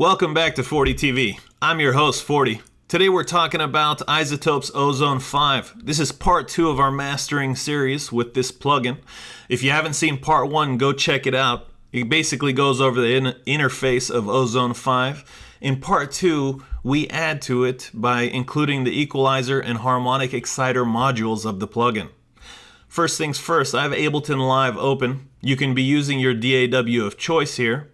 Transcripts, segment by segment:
Welcome back to 40 TV. I'm your host, 40. Today we're talking about iZotope Ozone 5. This is part 2 of our mastering series with this plugin. If you haven't seen part 1, go check it out. It basically goes over the interface of Ozone 5. In part 2, we add to it by including the equalizer and harmonic exciter modules of the plugin. First things first, I have Ableton Live open. You can be using your DAW of choice here.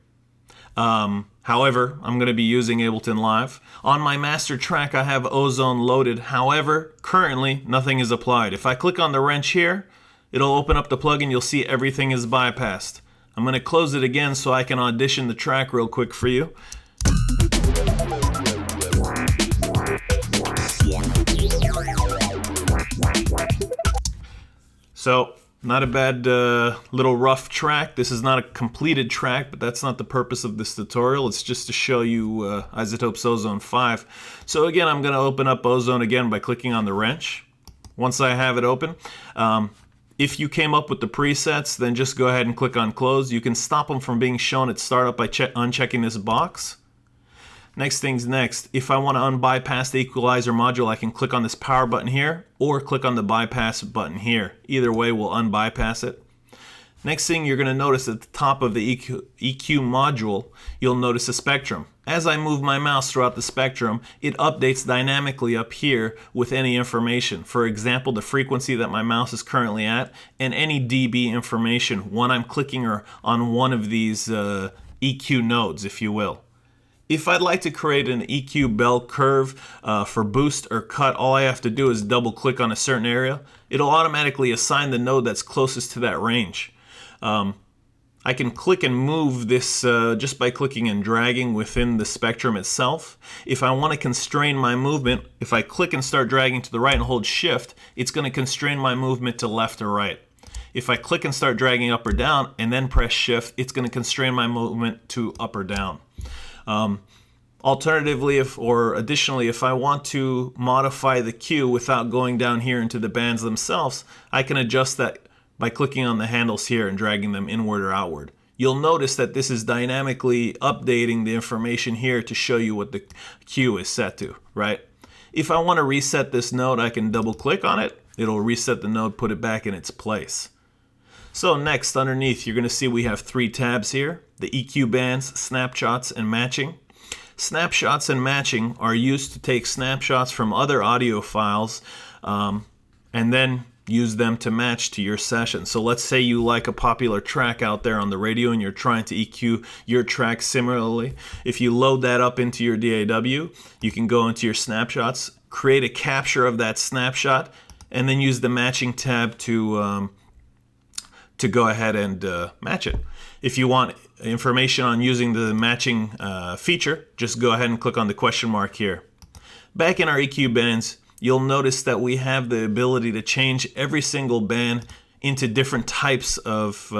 However, I'm going to be using Ableton Live. On my master track, I have Ozone loaded. However, currently, nothing is applied. If I click on the wrench here, it'll open up the plugin. You'll see everything is bypassed. I'm going to close it again so I can audition the track real quick for you. So, not a bad little rough track. This is not a completed track, but that's not the purpose of this tutorial. It's just to show you iZotope Ozone 5. So again, I'm going to open up Ozone again by clicking on the wrench. Once I have it open, if you came up with the presets, then just go ahead and click on close. You can stop them from being shown at startup by unchecking this box. Next thing's next. If I want to unbypass the equalizer module, I can click on this power button here or click on the bypass button here. Either way will unbypass it. Next thing you're going to notice at the top of the EQ module, you'll notice a spectrum. As I move my mouse throughout the spectrum, it updates dynamically up here with any information. For example, the frequency that my mouse is currently at and any dB information when I'm clicking on one of these EQ nodes, if you will. If I'd like to create an EQ bell curve for boost or cut, all I have to do is double click on a certain area. It'll automatically assign the node that's closest to that range. I can click and move this just by clicking and dragging within the spectrum itself. If I want to constrain my movement, if I click and start dragging to the right and hold shift, it's going to constrain my movement to left or right. If I click and start dragging up or down and then press shift, it's going to constrain my movement to up or down. Alternatively, additionally, if I want to modify the cue without going down here into the bands themselves, I can adjust that by clicking on the handles here and dragging them inward or outward. You'll notice that this is dynamically updating the information here to show you what the cue is set to, right? If I want to reset this node, I can double click on it. It'll reset the node, put it back in its place. So next, underneath, you're going to see we have 3 tabs here. The EQ bands, snapshots, and matching. Snapshots and matching are used to take snapshots from other audio files and then use them to match to your session. So let's say you like a popular track out there on the radio and you're trying to EQ your track similarly. If you load that up into your DAW, you can go into your snapshots, create a capture of that snapshot, and then use the matching tab to go ahead and match it. If you want information on using the matching feature, just go ahead and click on the question mark here. Back in our EQ bands, you'll notice that we have the ability to change every single band into different types of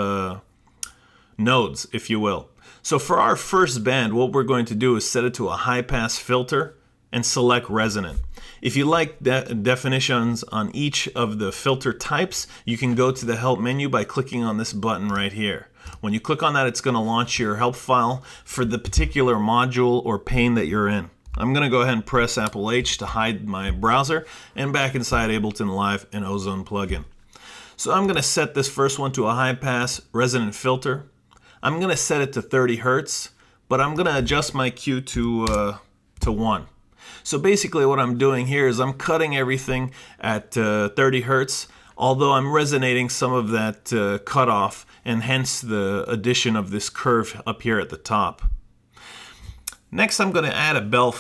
nodes, if you will. So for our first band, what we're going to do is set it to a high pass filter and select resonant. If you like definitions on each of the filter types, you can go to the help menu by clicking on this button right here. When you click on that, it's going to launch your help file for the particular module or pane that you're in. I'm going to go ahead and press Apple H to hide my browser and back inside Ableton Live and Ozone plugin. So I'm going to set this first one to a high pass resonant filter. I'm going to set it to 30 Hertz, but I'm going to adjust my Q to 1. So basically what I'm doing here is I'm cutting everything at 30 Hertz, although I'm resonating some of that cutoff, and hence the addition of this curve up here at the top. Next I'm going to add a bell,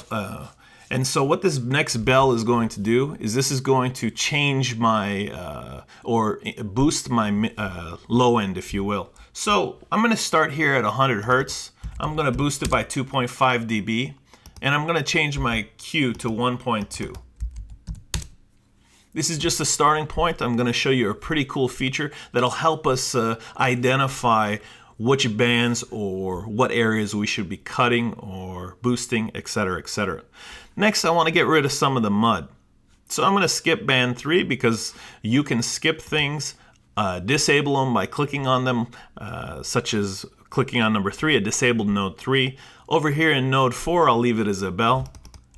and so what this next bell is going to do is this is going to change my, or boost my low end, if you will. So I'm going to start here at 100 Hertz. I'm going to boost it by 2.5 dB. And I'm going to change my Q to 1.2. This is just a starting point. I'm going to show you a pretty cool feature that'll help us identify which bands or what areas we should be cutting or boosting, etc., etc. Next, I want to get rid of some of the mud. So I'm going to skip band 3 because you can skip things, disable them by clicking on them, such as clicking on number 3, a disabled node 3. Over here in node 4, I'll leave it as a bell.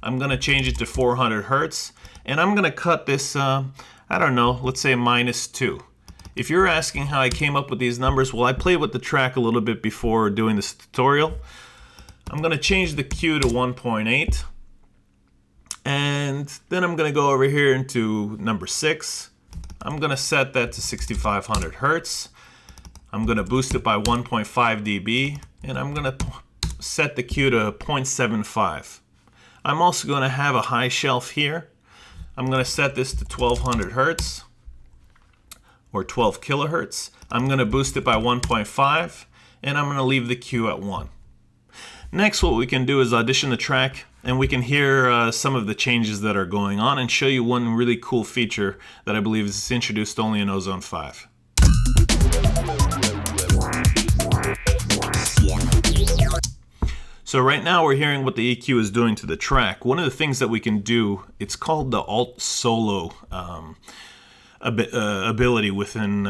I'm going to change it to 400 Hertz, and I'm going to cut this, I don't know, let's say -2. If you're asking how I came up with these numbers, well, I played with the track a little bit before doing this tutorial. I'm going to change the Q to 1.8, and then I'm going to go over here into number 6. I'm going to set that to 6500 Hertz. I'm going to boost it by 1.5 dB, and I'm going to set the Q to 0.75. I'm also going to have a high shelf here. I'm going to set this to 1200 Hertz or 12 kilohertz. I'm going to boost it by 1.5, and I'm going to leave the Q at 1. Next, what we can do is audition the track, and we can hear some of the changes that are going on and show you one really cool feature that I believe is introduced only in Ozone 5. So right now we're hearing what the EQ is doing to the track. One of the things that we can do, it's called the alt solo ability within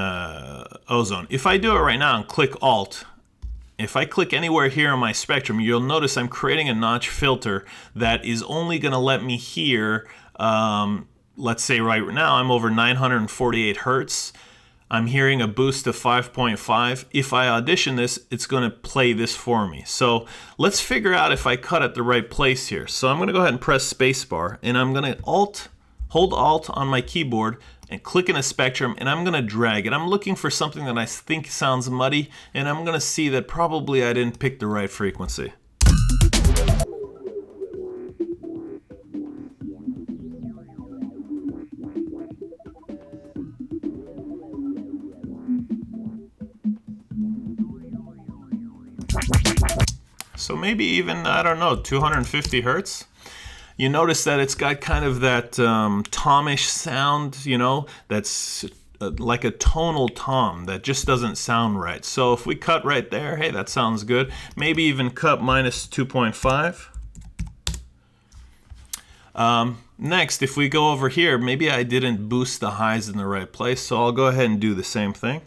Ozone. If I do it right now and click alt, if I click anywhere here on my spectrum, you'll notice I'm creating a notch filter that is only going to let me hear, let's say right now I'm over 948 Hertz. I'm hearing a boost of 5.5. If I audition this, it's going to play this for me. So let's figure out if I cut at the right place here. So I'm going to go ahead and press Spacebar, and I'm going to hold Alt on my keyboard and click in a spectrum, and I'm going to drag it. I'm looking for something that I think sounds muddy, and I'm going to see that probably I didn't pick the right frequency. So maybe even, I don't know, 250 Hertz. You notice that it's got kind of that tomish sound, you know, that's like a tonal tom that just doesn't sound right. So if we cut right there, hey, that sounds good. Maybe even cut -2.5. Next, if we go over here, maybe I didn't boost the highs in the right place, so I'll go ahead and do the same thing.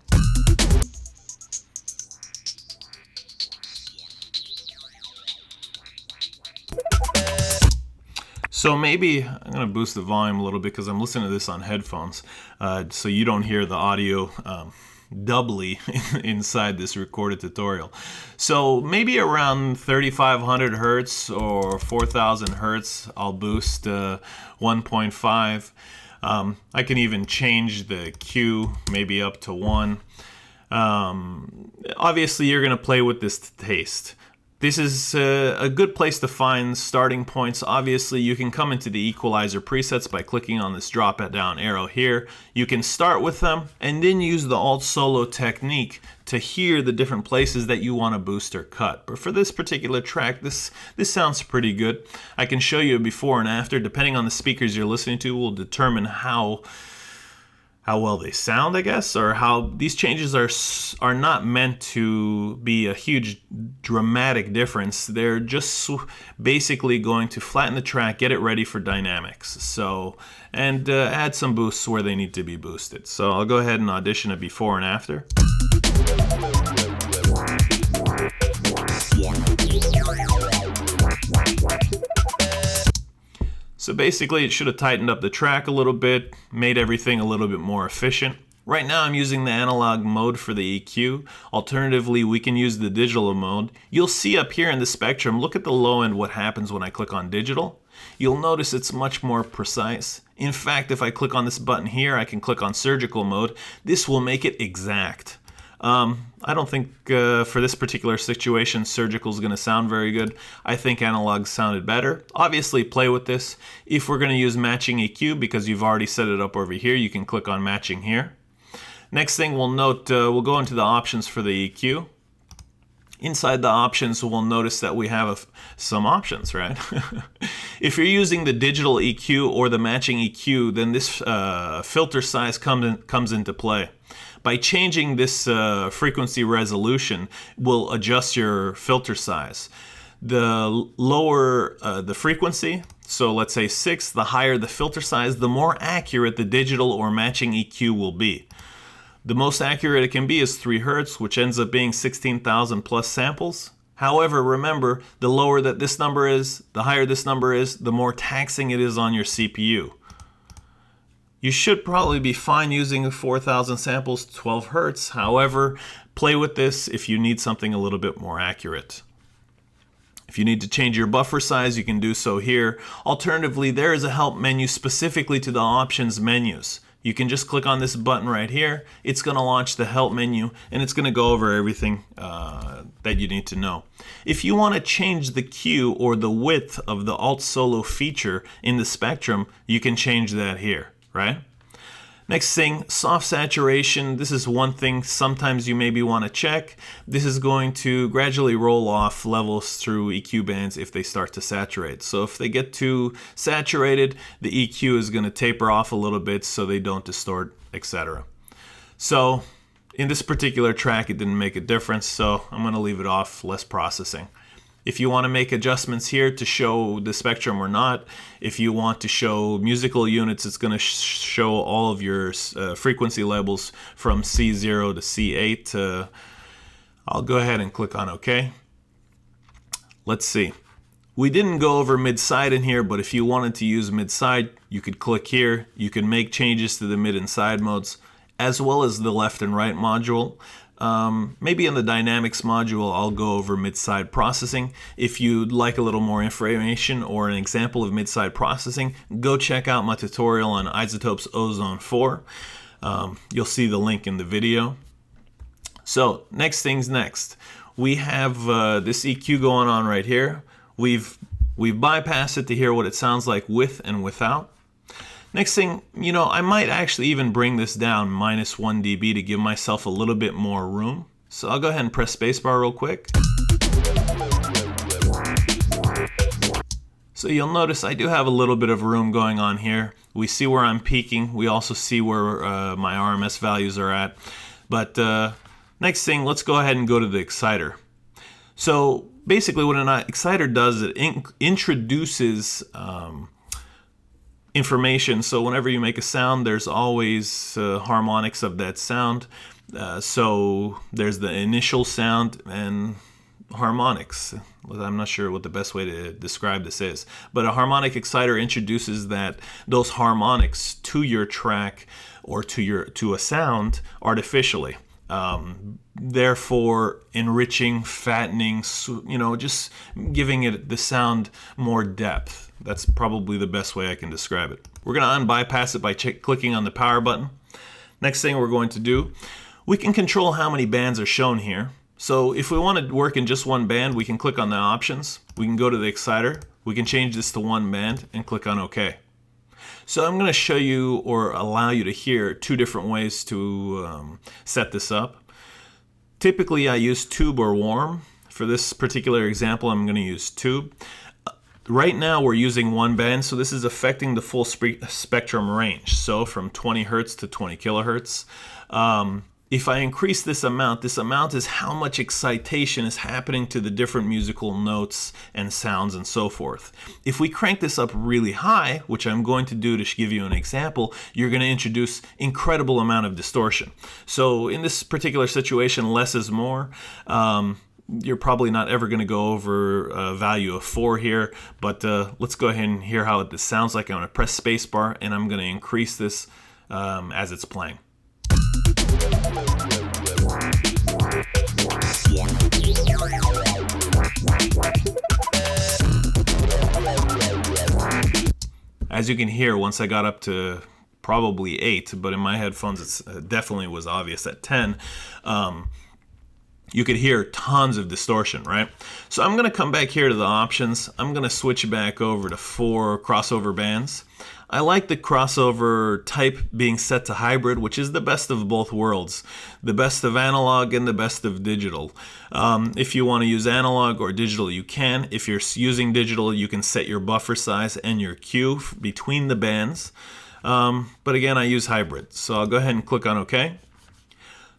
So maybe I'm going to boost the volume a little bit because I'm listening to this on headphones, so you don't hear the audio doubly inside this recorded tutorial. So maybe around 3500 Hertz or 4000 Hertz, I'll boost 1.5. I can even change the Q maybe up to 1. Obviously, you're going to play with this taste. This is a good place to find starting points. Obviously, you can come into the equalizer presets by clicking on this drop down arrow here. You can start with them and then use the alt solo technique to hear the different places that you want to boost or cut. But for this particular track, this sounds pretty good. I can show you a before and after. Depending on the speakers you're listening to will determine how well they sound, I guess, or how these changes are not meant to be a huge dramatic difference. They're just basically going to flatten the track, get it ready for dynamics, so and add some boosts where they need to be boosted. So I'll go ahead and audition a before and after. So basically, it should have tightened up the track a little bit, made everything a little bit more efficient. Right now, I'm using the analog mode for the EQ. Alternatively, we can use the digital mode. You'll see up here in the spectrum, look at the low end what happens when I click on digital. You'll notice it's much more precise. In fact, if I click on this button here, I can click on surgical mode. This will make it exact. I don't think for this particular situation surgical is going to sound very good. I think analog sounded better. Obviously, play with this. If we're going to use matching EQ, because you've already set it up over here, you can click on matching here. Next thing we'll note, we'll go into the options for the EQ. Inside the options, we'll notice that we have some options, right? If you're using the digital EQ or the matching EQ, then this filter size comes into play. By changing this frequency resolution, will adjust your filter size. The lower the frequency, so let's say 6, the higher the filter size, the more accurate the digital or matching EQ will be. The most accurate it can be is 3 Hertz, which ends up being 16,000 plus samples. However, remember, the lower that this number is, the higher this number is, the more taxing it is on your CPU. You should probably be fine using 4,000 samples, 12 Hertz. However, play with this if you need something a little bit more accurate. If you need to change your buffer size, you can do so here. Alternatively, there is a help menu specifically to the options menus. You can just click on this button right here. It's going to launch the help menu, and it's going to go over everything that you need to know. If you want to change the Q or the width of the alt solo feature in the spectrum, you can change that here, right? Next thing, soft saturation. This is one thing sometimes you maybe want to check. This is going to gradually roll off levels through EQ bands if they start to saturate. So if they get too saturated, the EQ is going to taper off a little bit so they don't distort, etc. So in this particular track, it didn't make a difference, so I'm going to leave it off, less processing. If you want to make adjustments here to show the spectrum or not, if you want to show musical units, it's going to show all of your frequency levels from C0 to C8. I'll go ahead and click on OK. Let's see. We didn't go over mid-side in here, but if you wanted to use mid-side, you could click here. You can make changes to the mid and side modes, as well as the left and right module. Maybe in the dynamics module, I'll go over mid-side processing. If you'd like a little more information or an example of mid-side processing, go check out my tutorial on iZotope Ozone 4. You'll see the link in the video. So next things next. We have this EQ going on right here. We've bypassed it to hear what it sounds like with and without. Next thing, I might actually even bring this down -1 dB to give myself a little bit more room. So I'll go ahead and press Spacebar real quick. So you'll notice I do have a little bit of room going on here. We see where I'm peaking. We also see where my RMS values are at. But next thing, let's go ahead and go to the exciter. So basically what an exciter does, it introduces information. So whenever you make a sound, there's always harmonics of that sound. So there's the initial sound and harmonics. I'm not sure what the best way to describe this is, but a harmonic exciter introduces those harmonics to your track or to a sound artificially. Therefore enriching, fattening, just giving it the sound more depth. That's probably the best way I can describe it. We're going to unbypass it by clicking on the power button. Next thing we're going to do, we can control how many bands are shown here. So if we want to work in just one band, we can click on the options. We can go to the exciter. We can change this to one band and click on OK. So I'm going to show you or allow you to hear 2 different ways to set this up. Typically I use tube or warm. For this particular example, I'm going to use tube. Right now we're using one band, so this is affecting the full spectrum range, so from 20 Hertz to 20 kilohertz. If I increase this amount is how much excitation is happening to the different musical notes and sounds and so forth. If we crank this up really high, which I'm going to do to give you an example, you're going to introduce incredible amount of distortion. So in this particular situation, less is more. You're probably not ever going to go over a value of 4 here, but let's go ahead and hear how this sounds like. I'm going to press Spacebar and I'm going to increase this as it's playing. As you can hear, once I got up to probably 8, but in my headphones it definitely was obvious at 10, you could hear tons of distortion, right? So I'm going to come back here to the options. I'm going to switch back over to 4 crossover bands. I like the crossover type being set to hybrid, which is the best of both worlds. The best of analog and the best of digital. If you want to use analog or digital, you can. If you're using digital, you can set your buffer size and your Q between the bands. But again, I use hybrid. So I'll go ahead and click on OK.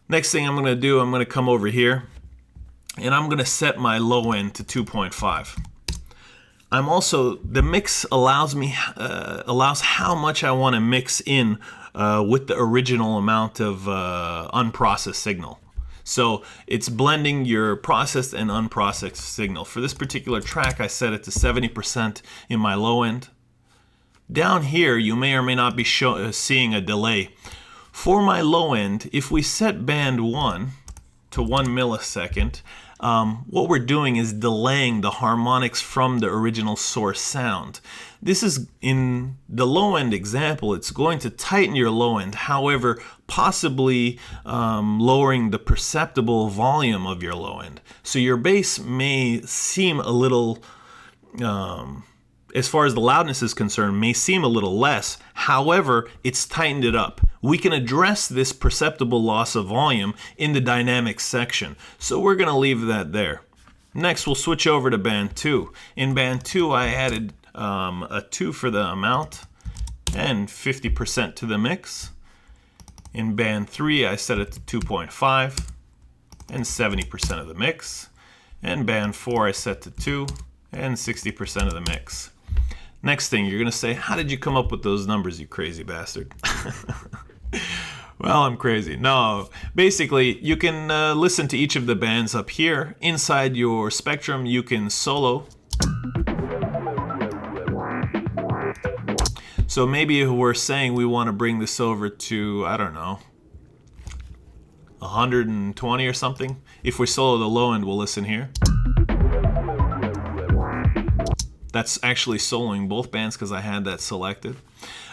Next thing I'm going to do, I'm going to come over here and I'm going to set my low end to 2.5. I'm also, the mix allows how much I want to mix in with the original amount of unprocessed signal. So it's blending your processed and unprocessed signal. For this particular track, I set it to 70% in my low end. Down here, you may or may not be seeing a delay. For my low end, if we set band 1 to 1 millisecond, what we're doing is delaying the harmonics from the original source sound. This is, in the low end example, it's going to tighten your low end, however, possibly lowering the perceptible volume of your low end. So your bass may seem a little, as far as the loudness is concerned, may seem a little less. However, it's tightened it up. We can address this perceptible loss of volume in the dynamics section. So we're going to leave that there. Next, we'll switch over to band 2. In band 2, I added a 2 for the amount and 50% to the mix. In band 3, I set it to 2.5 and 70% of the mix. And band 4, I set to 2 and 60% of the mix. Next thing, you're going to say, how did you come up with those numbers, you crazy bastard? Well, I'm crazy. No, basically, you can listen to each of the bands up here. Inside your spectrum, you can solo. So maybe we're saying we want to bring this over to, I don't know, 120 or something. If we solo the low end, we'll listen here. That's actually soloing both bands because I had that selected.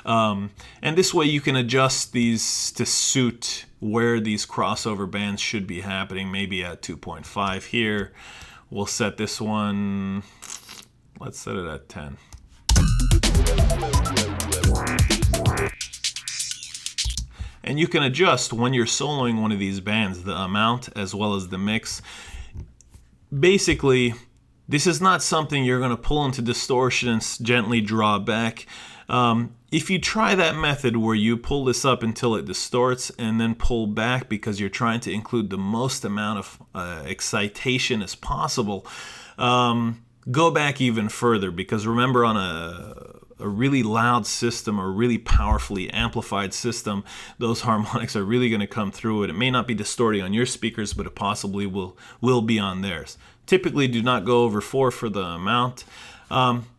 And this way you can adjust these to suit where these crossover bands should be happening. Maybe at 2.5 here. We'll set this one, let's set it at 10. And you can adjust when you're soloing one of these bands, the amount as well as the mix. Basically, this is not something you're going to pull into distortion and gently draw back. If you try that method where you pull this up until it distorts and then pull back because you're trying to include the most amount of excitation as possible, go back even further, because remember, on a really loud system or really powerfully amplified system, those harmonics are really going to come through it. It may not be distorting on your speakers, but it possibly will be on theirs. Typically do not go over 4 for the amount.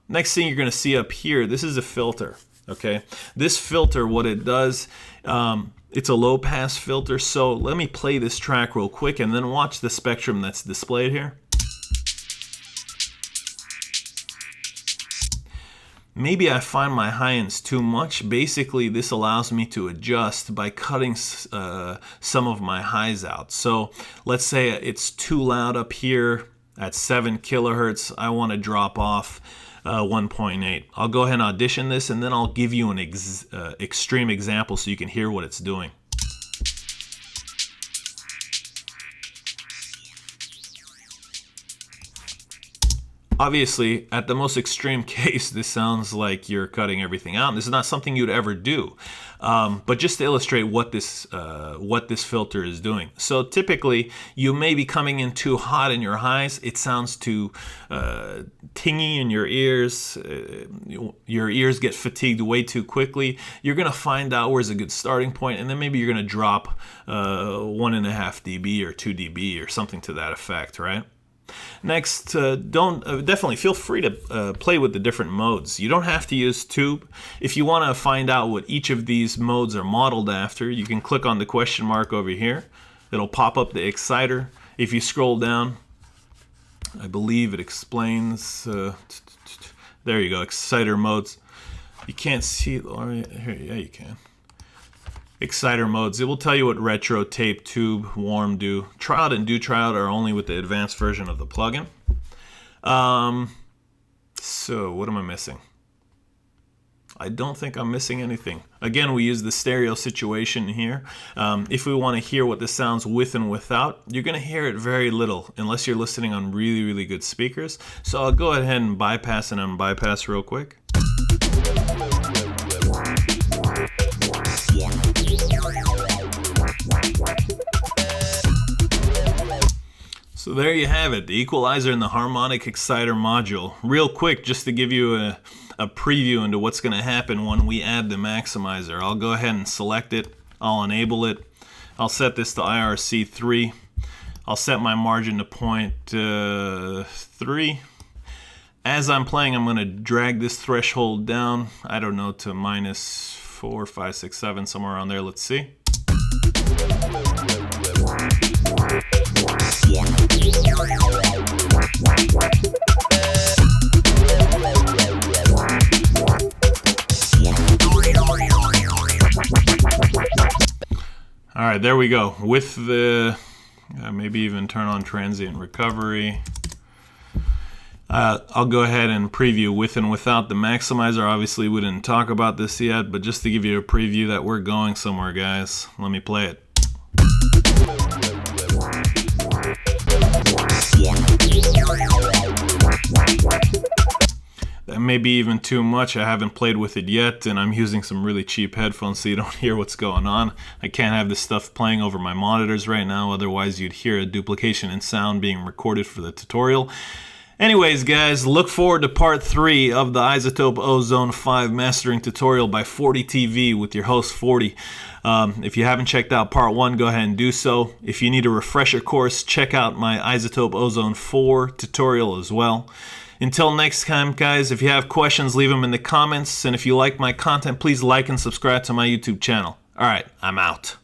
Next thing you're going to see up here, this is a filter. Okay, this filter, what it does, it's a low pass filter. So let me play this track real quick and then watch the spectrum that's displayed here. Maybe I find my high ends too much. Basically, this allows me to adjust by cutting some of my highs out. So let's say it's too loud up here at 7 kilohertz. I want to drop off 1.8. I'll go ahead and audition this, and then I'll give you an extreme example so you can hear what it's doing. Obviously, at the most extreme case, this sounds like you're cutting everything out. This is not something you'd ever do, but just to illustrate what this filter is doing. So typically, you may be coming in too hot in your highs. It sounds too tingy in your ears. Your ears get fatigued way too quickly. You're going to find out where's a good starting point, and then maybe you're going to drop 1.5 dB or 2 dB or something to that effect, right? Next, definitely feel free to play with the different modes. You don't have to use tube. If you want to find out what each of these modes are modeled after, you can click on the question mark over here. It'll pop up the exciter. If you scroll down, I believe it explains. There you go, exciter modes. You can't see it. Here, yeah, you can. Exciter modes. It will tell you what retro, tape, tube, warm do. Tryout and do tryout are only with the advanced version of the plugin. So what am I missing? I don't think I'm missing anything. Again, we use the stereo situation here. If we want to hear what this sounds with and without, you're going to hear it very little unless you're listening on really, really good speakers. So I'll go ahead and bypass and unbypass real quick. So there you have it, the equalizer and the harmonic exciter module. Real quick, just to give you a preview into what's going to happen when we add the maximizer. I'll go ahead and select it. I'll enable it. I'll set this to IRC3. I'll set my margin to 0.3. As I'm playing, I'm going to drag this threshold down, I don't know, to -4, 5, 6, 7, somewhere around there. Let's see. All right, there we go. With the, maybe even turn on transient recovery. I'll go ahead and preview with and without the maximizer. Obviously, we didn't talk about this yet, but just to give you a preview that we're going somewhere, guys. Let me play it. That may be even too much. I haven't played with it yet, and I'm using some really cheap headphones so you don't hear what's going on. I can't have this stuff playing over my monitors right now, otherwise you'd hear a duplication in sound being recorded for the tutorial. Anyways, guys, look forward to part 3 of the iZotope Ozone 5 mastering tutorial by 40TV with your host 40. If you haven't checked out part 1, go ahead and do so. If you need a refresher course, check out my iZotope Ozone 4 tutorial as well. Until next time, guys, if you have questions, leave them in the comments. And if you like my content, please like and subscribe to my YouTube channel. All right, I'm out.